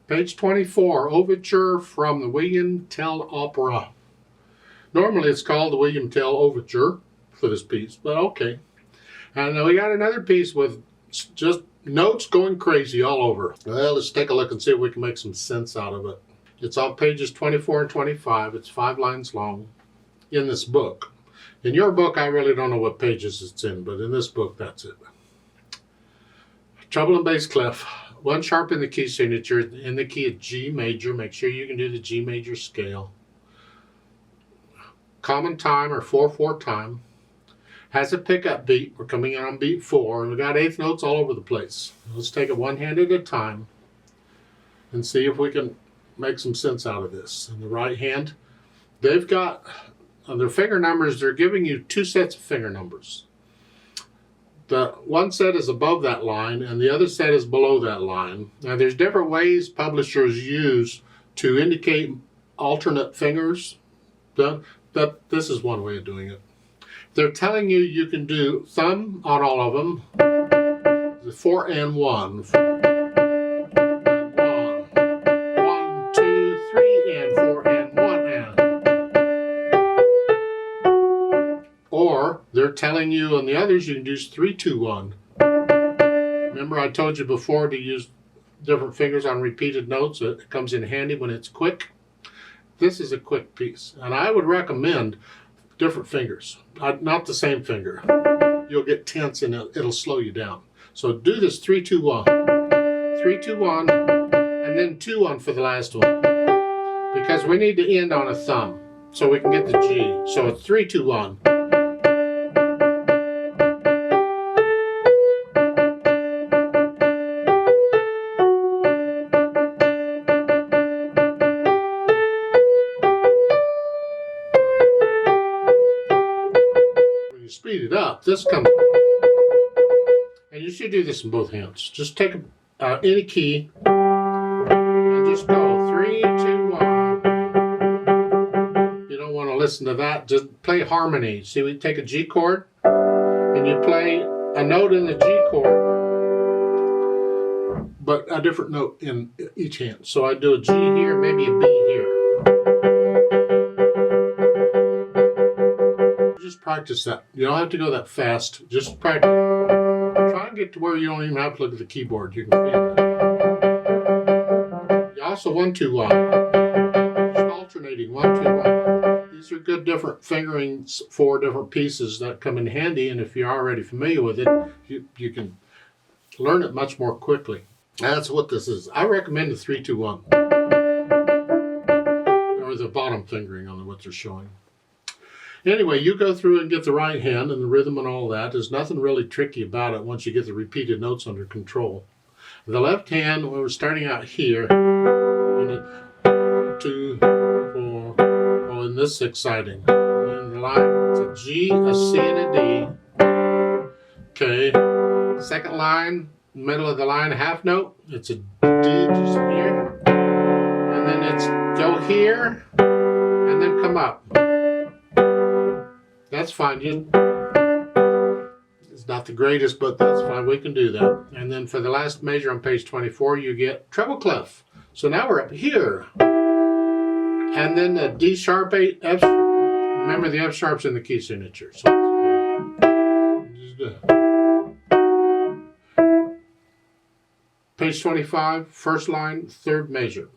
Page 24, Overture from the William Tell Opera. Normally it's called the William Tell Overture for this piece, but okay. And we got another piece with just notes going crazy all over. Well, let's take a look and see if we can make some sense out of it. It's on pages 24 and 25. It's 5 lines long in this book. In your book, I really don't know what pages it's in, but in this book, that's it. Treble and bass clef. 1 sharp in the key signature, in the key of G major. Make sure you can do the G major scale. Common time or 4/4 time. Has a pickup beat. We're coming in on beat 4, and we got 8th notes all over the place. Let's take it one hand at a time and see if we can make some sense out of this. In the right hand, they've got their finger numbers. They're giving you 2 sets of finger numbers. The one set is above that line and the other set is below that line. Now there's different ways publishers use to indicate alternate fingers, but this is one way of doing it. They're telling you you can do thumb on all of them, the 4 and 1. 1, 2, 3 and 4 and 1 and. Or they're telling you on the others you can do 3, 2, 1. Remember I told you before to use different fingers on repeated notes. It comes in handy when it's quick. This is a quick piece, and I would recommend different fingers, not the same finger. You'll get tense and it'll slow you down. So do this 3, 2, 1. 3, 2, 1, and then 2, 1 for the last one. Because we need to end on a thumb so we can get the G. So it's 3, 2, 1. Speed it up, this comes, and you should do this in both hands. Just take any key and just go 3, 2, 1. You don't want to listen to that, just play harmony. See, we take a G chord and you play a note in the G chord, but a different note in each hand. So I do a G here, maybe a B here. Just practice that. You don't have to go that fast. Just practice. Try and get to where you don't even have to look at the keyboard. You can feel it. You also 1, 2, 1. Just alternating 1, 2, 1. These are good different fingerings for different pieces that come in handy, and if you're already familiar with it, you can learn it much more quickly. That's what this is. I recommend the 3, 2, 1. Or the bottom fingering on what they're showing. Anyway, you go through and get the right hand and the rhythm and all that. There's nothing really tricky about it once you get the repeated notes under control. The left hand, we're starting out here. And 2, 4. Oh, and this is exciting. And the line, it's a G, a C, and a D. Okay. Second line, middle of the line, half note. It's a D just here. And then it's go here and then come up. That's fine. It's not the greatest, but that's fine. We can do that. And then for the last measure on page 24, you get treble clef. So now we're up here. And then the D sharp 8, F. Remember the F sharp's in the key signature. So page 25, first line, 3rd measure.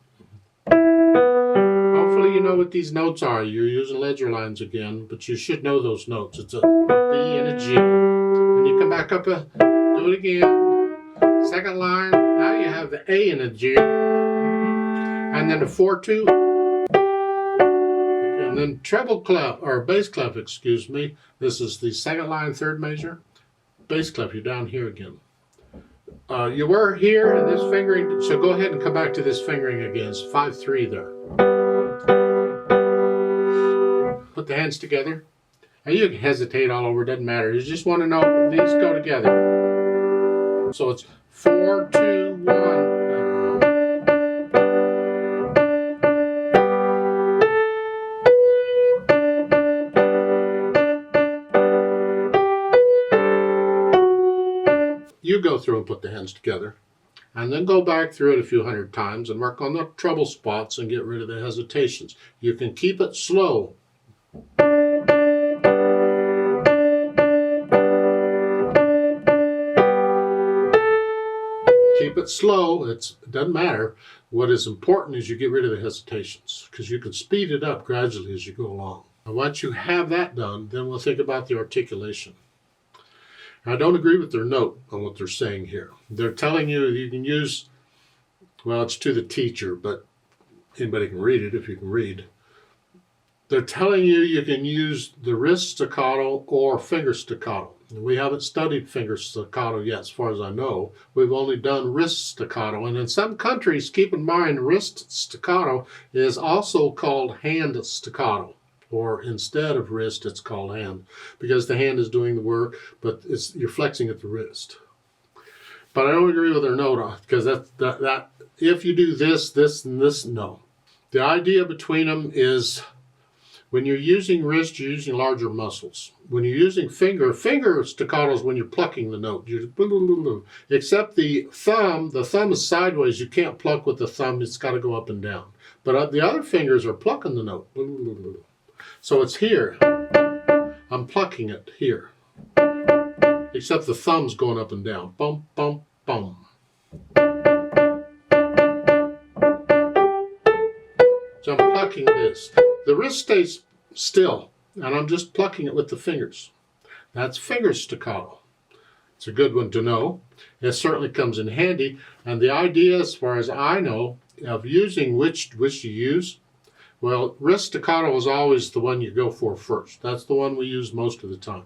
Hopefully you know what these notes are. You're using ledger lines again, but you should know those notes. It's a B and a G. When you come back up, do it again. Second line, now you have the A and a G. And then the 4, 2. And then treble clef, or bass clef, excuse me. This is the second line, 3rd measure. Bass clef, you're down here again. You were here in this fingering, so go ahead and come back to this fingering again. It's 5, 3 there. Put the hands together. Now you can hesitate all over, doesn't matter. You just want to know these go together. So it's 4, 2, 1. You go through and put the hands together. and then go back through it a few hundred times and work on the trouble spots and get rid of the hesitations. You can keep it slow. Keep it slow. It doesn't matter. What is important is you get rid of the hesitations, because you can speed it up gradually as you go along. And once you have that done, then we'll think about the articulation. I don't agree with their note on what they're saying here. They're telling you you can use, well, it's to the teacher, but anybody can read it if you can read. They're telling you you can use the wrist staccato or finger staccato. We haven't studied finger staccato yet, as far as I know. We've only done wrist staccato. And in some countries, keep in mind, wrist staccato is also called hand staccato. Or instead of wrist, it's called hand, because the hand is doing the work, but you're flexing at the wrist. But I don't agree with their note on, because that if you do this, this, and this, no. The idea between them is when you're using wrist, you're using larger muscles. When you're using finger staccato is when you're plucking the note. Except the thumb is sideways. You can't pluck with the thumb. It's got to go up and down. But the other fingers are plucking the note. So it's here. I'm plucking it here. Except the thumb's going up and down. Bum, bum, bum. So I'm plucking this. The wrist stays still, and I'm just plucking it with the fingers. That's finger staccato. It's a good one to know. It certainly comes in handy. And the idea, as far as I know, of using which you use, well, wrist staccato is always the one you go for first. That's the one we use most of the time.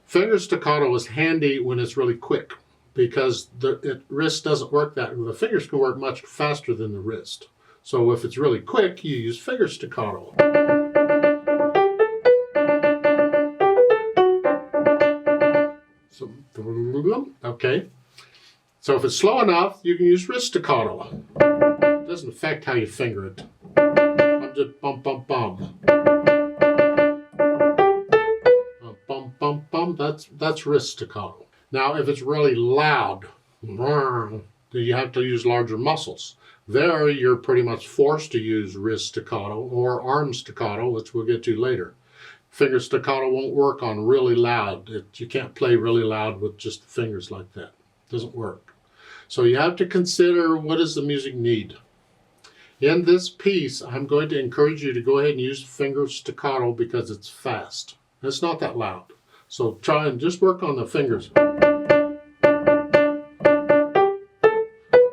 Finger staccato is handy when it's really quick, because the wrist doesn't work the fingers can work much faster than the wrist. So if it's really quick, you use finger staccato. So, okay. So if it's slow enough, you can use wrist staccato. It doesn't affect how you finger it. I'm just bum, bum, bum. Bum, bum, bum. That's wrist staccato. Now, if it's really loud, then you have to use larger muscles. There, you're pretty much forced to use wrist staccato or arm staccato, which we'll get to later. Finger staccato won't work on really loud. You can't play really loud with just the fingers like that. It doesn't work. So you have to consider, what does the music need? In this piece, I'm going to encourage you to go ahead and use finger staccato because it's fast. It's not that loud. So try and just work on the fingers.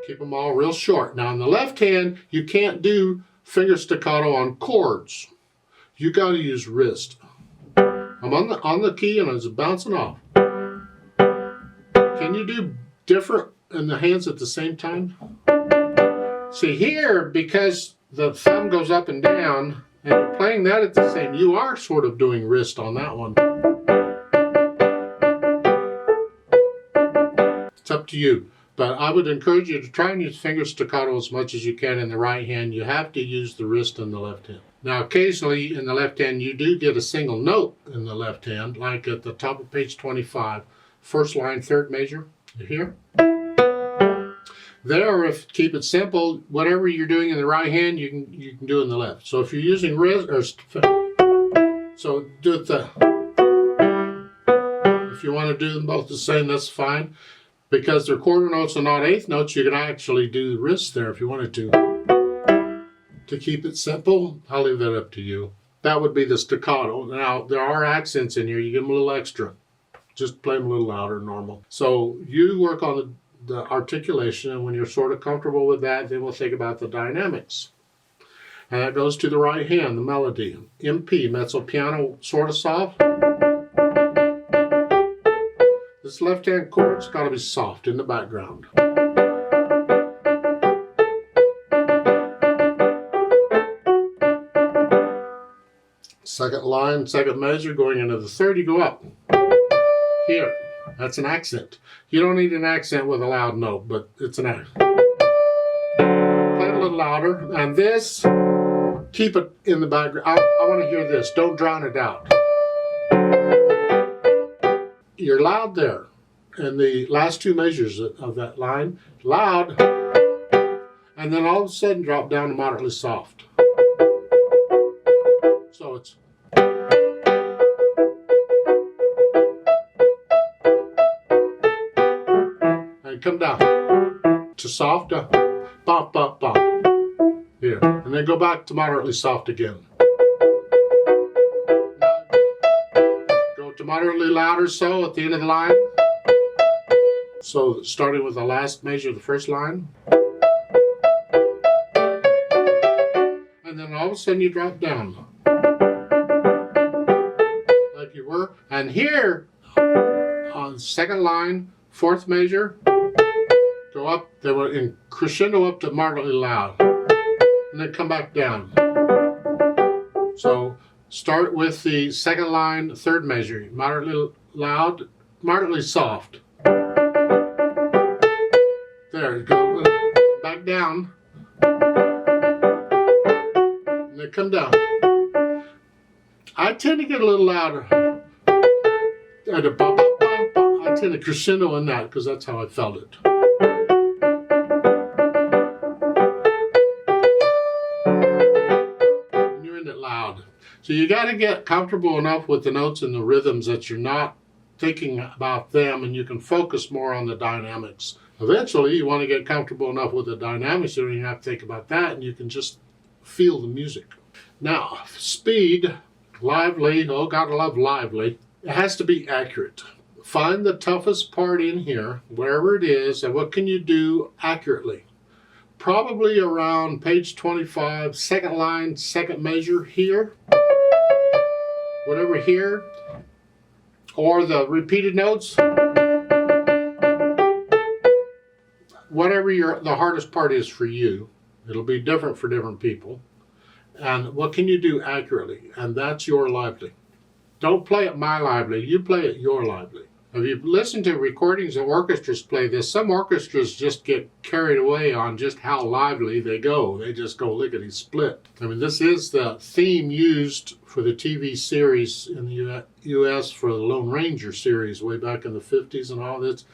Keep them all real short. Now, on the left hand, you can't do finger staccato on chords. You got to use wrist. I'm on the key and it's bouncing off. Can you do different in the hands at the same time? See here, because the thumb goes up and down, and you're playing that at the same, you are sort of doing wrist on that one. It's up to you. But I would encourage you to try and use finger staccato as much as you can in the right hand. You have to use the wrist in the left hand. Now, occasionally in the left hand, you do get a single note in the left hand, like at the top of page 25, first line, third major. You hear? There, if keep it simple, whatever you're doing in the right hand, you can do in the left. So if you're using wrist, so do it if you want to do them both the same, that's fine. Because they're quarter notes and not eighth notes, you can actually do the wrist there if you wanted to. To keep it simple, I'll leave that up to you. That would be the staccato. Now, there are accents in here. You give them a little extra. Just play them a little louder than normal. So you work on the articulation, and when you're sort of comfortable with that, then we'll think about the dynamics. And that goes to the right hand, the melody. MP, mezzo piano, sort of soft. This left-hand chord's got to be soft in the background. Second line, second measure, going into the third, you go up. Here, that's an accent. You don't need an accent with a loud note, but it's an accent. Play it a little louder, and this, keep it in the background. I want to hear this. Don't drown it out. You're loud there, in the last two measures of that line, loud, and then all of a sudden drop down to moderately soft. So it's and come down to soft, bop, bop, bop. Here, and then go back to moderately soft again. Go to moderately loud or so at the end of the line. So starting with the last measure of the first line. And then all of a sudden you drop down. Like you were. And here, on the second line, fourth measure, go up, they were in crescendo up to moderately loud. And then come back down. So start with the second line, third measure, moderately loud, moderately soft. There, go back down. And then come down. I tend to get a little louder. I tend to crescendo in that because that's how I felt it. So you got to get comfortable enough with the notes and the rhythms that you're not thinking about them and you can focus more on the dynamics. Eventually, you want to get comfortable enough with the dynamics so you don't have to think about that and you can just feel the music. Now, speed, lively, oh, gotta love lively. It has to be accurate. Find the toughest part in here, wherever it is, and what can you do accurately. Probably around page 25, second line, second measure here. Whatever here, or the repeated notes, whatever the hardest part is for you. It'll be different for different people. And what can you do accurately? And that's your lively. Don't play it my lively, you play it your lively. If you listen to recordings of orchestras play this, some orchestras just get carried away on just how lively they go. They just go lickety-split. I mean, this is the theme used for the TV series in the U.S. for the Lone Ranger series way back in the 50s and all this.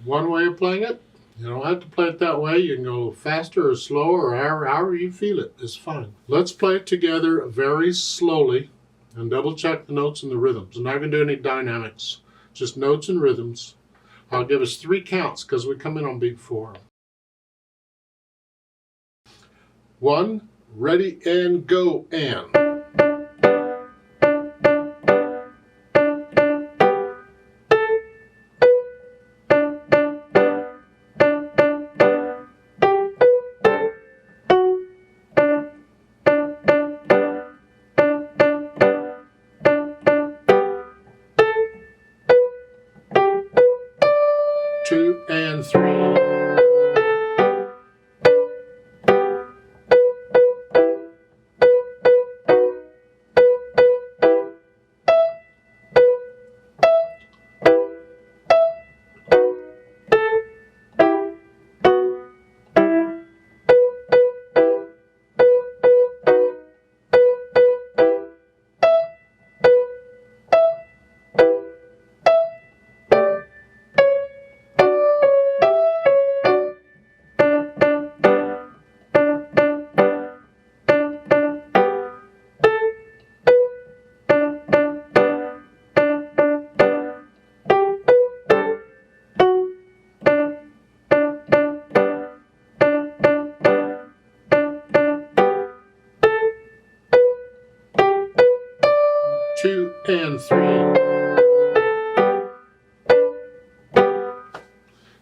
One way of playing it, you don't have to play it that way. You can go faster or slower or however you feel it. It's fine. Let's play it together very slowly and double check the notes and the rhythms. I'm not going to do any dynamics, just notes and rhythms. I'll give us 3 counts because we come in on beat 4. 1, ready and go, and. 2 and 3. 2 and 3.